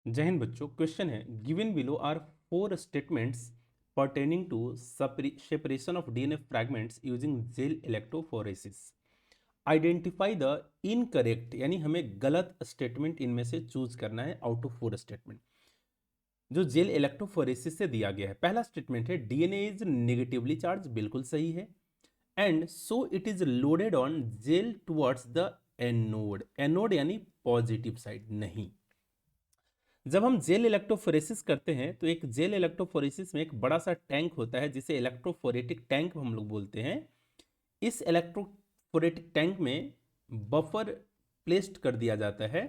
जय हिंद बच्चों। क्वेश्चन है given below are four statements pertaining to separation of DNA fragments using gel electrophoresis. Identify the incorrect, यानी हमें गलत स्टेटमेंट इनमें से चूज करना है आउट ऑफ फोर स्टेटमेंट जो जेल इलेक्ट्रोफोरेसिस से दिया गया है। पहला स्टेटमेंट है डीएनए इज नेगेटिवली चार्ज, बिल्कुल सही है। And so it is loaded on gel towards the anode, anode यानी पॉजिटिव साइड नहीं। जब हम जेल इलेक्ट्रोफोरेसिस करते हैं तो एक जेल इलेक्ट्रोफोरेसिस में एक बड़ा सा टैंक होता है जिसे इलेक्ट्रोफोरेटिक टैंक हम लोग बोलते हैं। इस इलेक्ट्रोफोरेटिक टैंक में बफर प्लेस्ड कर दिया जाता है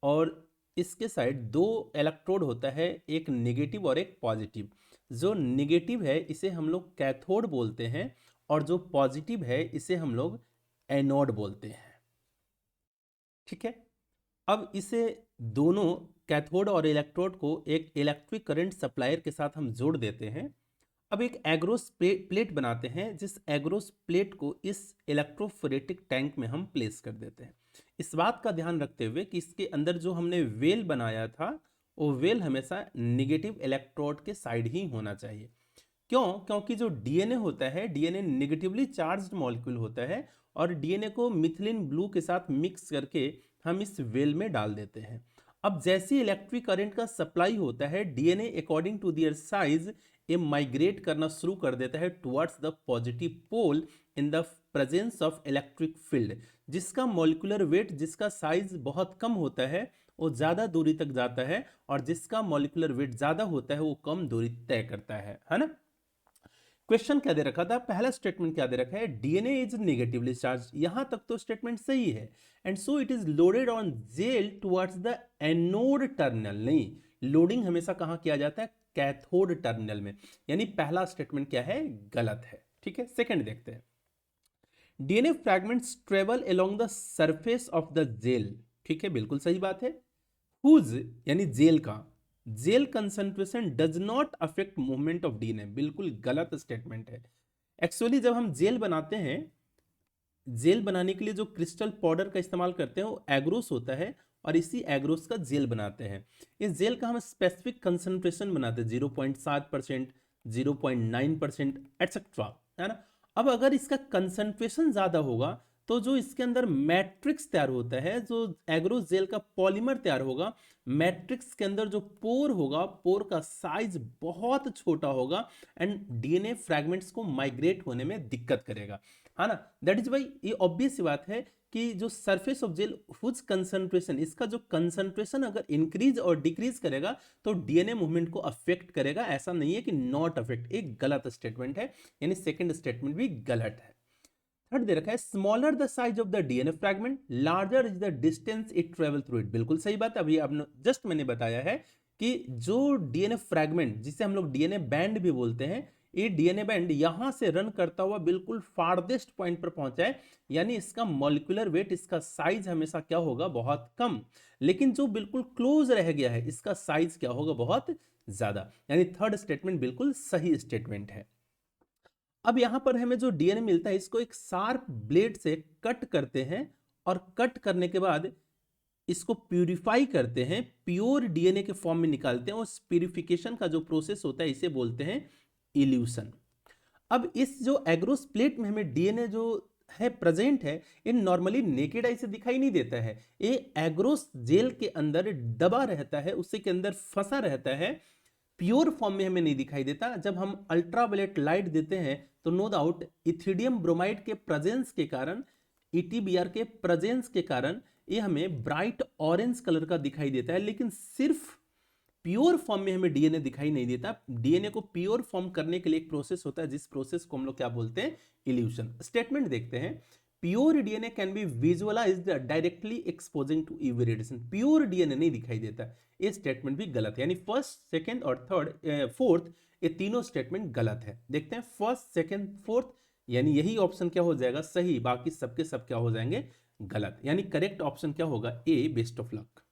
और इसके साइड दो इलेक्ट्रोड होता है, एक नेगेटिव और एक पॉजिटिव। जो नेगेटिव है इसे हम लोग कैथोड बोलते हैं और जो पॉजिटिव है इसे हम लोग एनोड बोलते हैं। ठीक है, अब इसे दोनों कैथोड और इलेक्ट्रोड को एक इलेक्ट्रिक करंट सप्लायर के साथ हम जोड़ देते हैं। अब एक एग्रोस प्लेट बनाते हैं, जिस एग्रोस प्लेट को इस इलेक्ट्रोफोरेटिक टैंक में हम प्लेस कर देते हैं। इस बात का ध्यान रखते हुए कि इसके अंदर जो हमने वेल बनाया था वो वेल हमेशा निगेटिव इलेक्ट्रोड के साइड ही होना चाहिए। क्यों? क्योंकि जो डीएनए होता है, डीएनए नेगेटिवली चार्ज्ड मॉलिक्यूल होता है और डीएनए को मिथिलिन ब्लू के साथ मिक्स करके हम इस वेल में डाल देते हैं। अब जैसे इलेक्ट्रिक करंट का सप्लाई होता है, DNA according to their size ये माइग्रेट करना शुरू कर देता है towards the positive pole in the presence of electric field. जिसका मॉलिक्यूलर वेट, जिसका साइज बहुत कम होता है वो ज़्यादा दूरी तक जाता है और जिसका मॉलिक्यूलर वेट ज़्यादा होता है वो कम दूरी तय करता है ना। क्वेश्चन क्या दे रखा था? पहला स्टेटमेंट क्या दे रखा है? DNA is negatively charge. यहां तक तो स्टेटमेंट सही है। And so it is loaded on gel towards the anode terminal. नहीं, लोडिंग हमेशा कहां किया जाता है? कैथोड टर्मिनल में। यानी पहला स्टेटमेंट क्या है? गलत है। ठीक है, सेकंड देखते हैं। DNA fragments travel along the surface of the gel. ठीक है, बिल्कुल सही बात है। हुज यानी जेल का, gel concentration does not affect movement of DNA, बिल्कुल गलत स्टेटमेंट है। एक्चुअली जब हम जेल बनाते हैं, जेल बनाने के लिए जो क्रिस्टल पाउडर का इस्तेमाल करते हैं वो एग्रोस होता है और इसी एग्रोस का जेल बनाते हैं। इस जेल का हम स्पेसिफिक कंसंट्रेशन बनाते हैं 0.7%, 0.9% एटसेट्रा, है ना। अब अगर इसका कंसंट्रेशन ज़्यादा होगा तो जो इसके अंदर मैट्रिक्स तैयार होता है, जो एग्रोस जेल का पॉलीमर तैयार होगा, मैट्रिक्स के अंदर जो पोर होगा, पोर का साइज बहुत छोटा होगा एंड डीएनए फ्रैगमेंट्स को माइग्रेट होने में दिक्कत करेगा, है ना। दैट इज वाई ये ऑब्वियस सी बात है कि जो surface of gel whose concentration, इसका जो कंसंट्रेशन अगर इंक्रीज और डिक्रीज करेगा तो डीएनए मूवमेंट को अफेक्ट करेगा। ऐसा नहीं है कि नॉट अफेक्ट, एक गलत स्टेटमेंट है, यानी सेकंड स्टेटमेंट भी गलत है। थर्ड दे रखा है smaller the size of the DNA fragment, larger is the distance it travel through it. बिल्कुल सही बात है। अभी आपने जस्ट मैंने बताया है कि जो डीएनए फ्रैगमेंट, जिसे हम लोग डीएनए बैंड भी बोलते हैं, ये डीएनए बैंड यहां से रन करता हुआ बिल्कुल फारदेस्ट पॉइंट पर पहुंचा है, यानी इसका मॉलिक्यूलर वेट, इसका साइज हमेशा क्या होगा? बहुत कम। लेकिन जो बिल्कुल क्लोज रह गया है इसका साइज क्या होगा? बहुत ज्यादा। यानी थर्ड स्टेटमेंट बिल्कुल सही स्टेटमेंट है। अब यहां पर हमें जो डीएनए मिलता है इसको एक शार्प ब्लेड से कट करते हैं और कट करने के बाद इसको प्यूरिफाई करते हैं, प्योर डीएनए के फॉर्म में निकालते हैं। उस प्यूरिफिकेशन का जो प्रोसेस होता है इसे बोलते हैं इल्यूशन। अब इस जो एग्रोस प्लेट में हमें डीएनए जो है प्रेजेंट है, ये नॉर्मली नेकेड आई से दिखाई नहीं देता है। ये एग्रोस जेल के अंदर दबा रहता है, उसी के अंदर फंसा रहता है, प्योर फॉर्म में हमें नहीं दिखाई देता। जब हम अल्ट्रावायलेट लाइट देते हैं तो नो डाउट इथिडियम ब्रोमाइड के प्रेजेंस के कारण, ईटीबीआर के प्रेजेंस के कारण ये हमें ब्राइट ऑरेंज कलर का दिखाई देता है, लेकिन सिर्फ प्योर फॉर्म में हमें डीएनए दिखाई नहीं देता। डीएनए को प्योर फॉर्म करने के लिए एक प्रोसेस होता है, जिस प्रोसेस को हम लोग क्या बोलते हैं? इल्यूशन। स्टेटमेंट देखते हैं। Pure DNA can be visualised directly exposing to UV radiation. Pure DNA नहीं दिखाई देता, ये स्टेटमेंट भी गलत है। यानी फर्स्ट, सेकंड और थर्ड, फोर्थ, ये तीनों स्टेटमेंट गलत है। देखते हैं फर्स्ट, सेकंड, फोर्थ, यानी यही ऑप्शन क्या हो जाएगा? सही। बाकी सबके सब क्या हो जाएंगे? गलत। यानी करेक्ट ऑप्शन क्या होगा? ए। Best of luck.